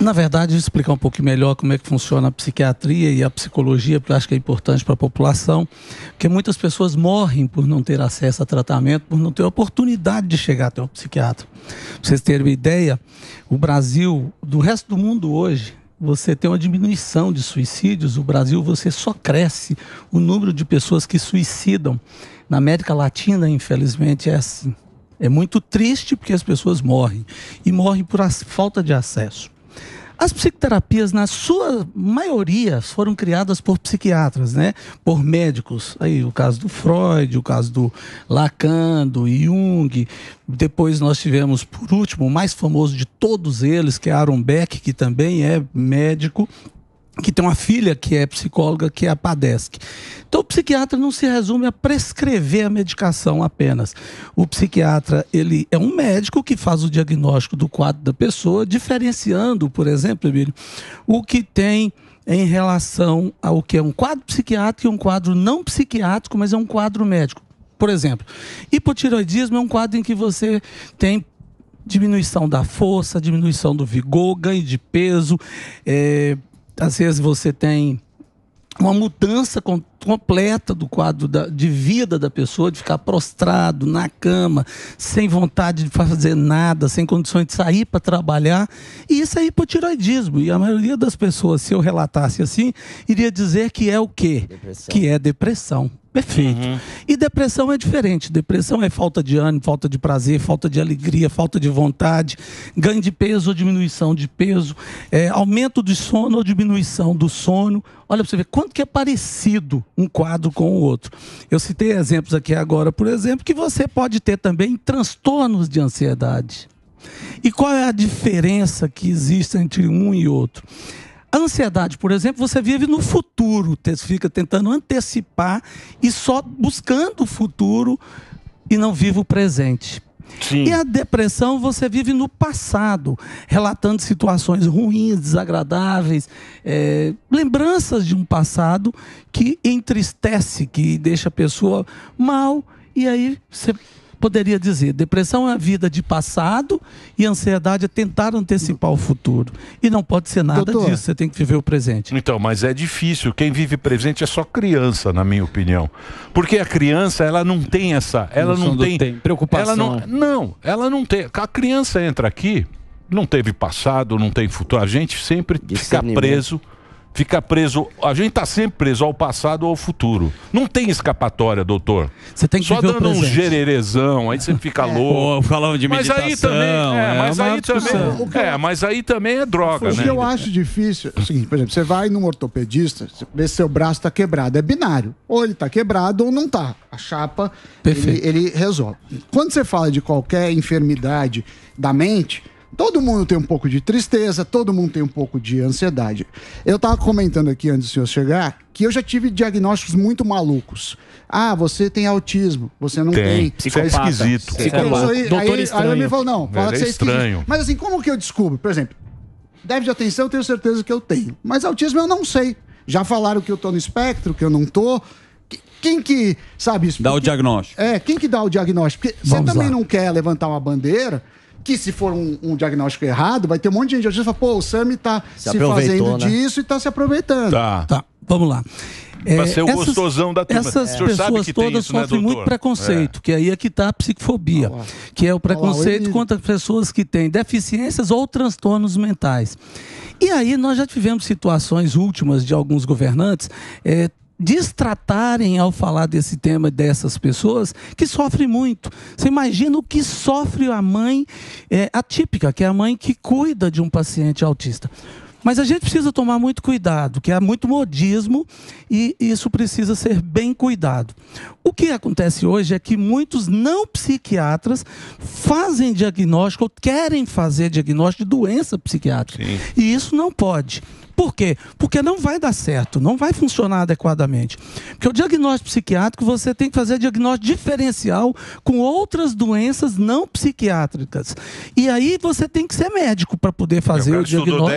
Na verdade, eu vou explicar um pouquinho melhor como é que funciona a psiquiatria e a psicologia, porque eu acho que é importante para a população, porque muitas pessoas morrem por não ter acesso a tratamento, por não ter oportunidade de chegar até um psiquiatra. Para vocês terem uma ideia, o Brasil, do resto do mundo hoje, você tem uma diminuição de suicídios. O Brasil, você só cresce o número de pessoas que suicidam. Na América Latina, infelizmente, é assim. É muito triste porque as pessoas morrem, e morrem por falta de acesso. As psicoterapias, na sua maioria, foram criadas por psiquiatras, né? Por médicos. Aí o caso do Freud, o caso do Lacan, do Jung. Depois nós tivemos, por último, o mais famoso de todos eles, que é Aaron Beck, que também é médico, que tem uma filha que é psicóloga, que é a Padeschi. Então o psiquiatra não se resume a prescrever a medicação apenas. O psiquiatra, ele é um médico que faz o diagnóstico do quadro da pessoa, diferenciando, por exemplo, Emílio, o que tem em relação ao que é um quadro psiquiátrico e um quadro não psiquiátrico, mas é um quadro médico. Por exemplo, hipotireoidismo é um quadro em que você tem diminuição da força, diminuição do vigor, ganho de peso, às vezes você tem uma mudança completa do quadro de vida da pessoa, de ficar prostrado na cama, sem vontade de fazer nada, sem condições de sair para trabalhar. E isso é hipotireoidismo. E a maioria das pessoas, se eu relatasse assim, iria dizer que é o quê? Depressão. Que é depressão. Perfeito. E depressão é diferente. Depressão é falta de ânimo, falta de prazer, falta de alegria, falta de vontade, ganho de peso ou diminuição de peso, aumento de sono ou diminuição do sono. Olha para você ver quanto que é parecido um quadro com o outro. Eu citei exemplos aqui agora, por exemplo, que você pode ter também transtornos de ansiedade. E qual é a diferença que existe entre um e outro? A ansiedade, por exemplo, você vive no futuro, você fica tentando antecipar e só buscando o futuro e não vive o presente. Sim. E a depressão, você vive no passado, relatando situações ruins, desagradáveis, lembranças de um passado que entristece, que deixa a pessoa mal, e aí você poderia dizer, depressão é a vida de passado e ansiedade é tentar antecipar o futuro. E não pode ser nada disso, você tem que viver o presente. Então, mas é difícil, quem vive presente é só criança, na minha opinião. Porque a criança, ela não tem essa, ela não tem preocupação. Ela não tem. A criança entra aqui, não teve passado, não tem futuro. A gente sempre fica preso, a gente está sempre preso ao passado ou ao futuro. Não tem escapatória, doutor. Você tem que só dando um gererezão, aí você fica louco. Falando de meditação. Mas aí também é droga, né? O que eu acho difícil é o seguinte, por exemplo, você vai num ortopedista, você vê se seu braço está quebrado, é binário. Ou ele está quebrado ou não está. A chapa, ele resolve. Quando você fala de qualquer enfermidade da mente, todo mundo tem um pouco de tristeza, todo mundo tem um pouco de ansiedade. Eu estava comentando aqui antes do senhor chegar que eu já tive diagnósticos muito malucos. Ah, você tem autismo, você não tem. Isso é esquisito. Aí ele me falou, não, fala que você é estranho. Mas assim, como que eu descubro? Por exemplo, déficit de atenção eu tenho certeza que eu tenho. Mas autismo eu não sei. Já falaram que eu tô no espectro, que eu não tô. Quem que sabe isso? Dá o diagnóstico. Quem que dá o diagnóstico? Porque você também não quer levantar uma bandeira que se for um diagnóstico errado, vai ter um monte de gente que fala, pô, o Sami tá se fazendo disso e tá se aproveitando. Tá, vamos lá. Pra ser o gostosão da turma. Essas pessoas todas sofrem muito preconceito, que aí é que está a psicofobia, que é o preconceito contra pessoas que têm deficiências ou transtornos mentais. E aí nós já tivemos situações últimas de alguns governantes destratarem ao falar desse tema dessas pessoas que sofrem muito. Você imagina o que sofre a mãe atípica, que é a mãe que cuida de um paciente autista. Mas a gente precisa tomar muito cuidado, que há muito modismo e isso precisa ser bem cuidado. O que acontece hoje é que muitos não psiquiatras fazem diagnóstico ou querem fazer diagnóstico de doença psiquiátrica. Sim. E isso não pode. Por quê? Porque não vai dar certo, não vai funcionar adequadamente. Porque o diagnóstico psiquiátrico, você tem que fazer diagnóstico diferencial com outras doenças não psiquiátricas. E aí você tem que ser médico para poder fazer o diagnóstico.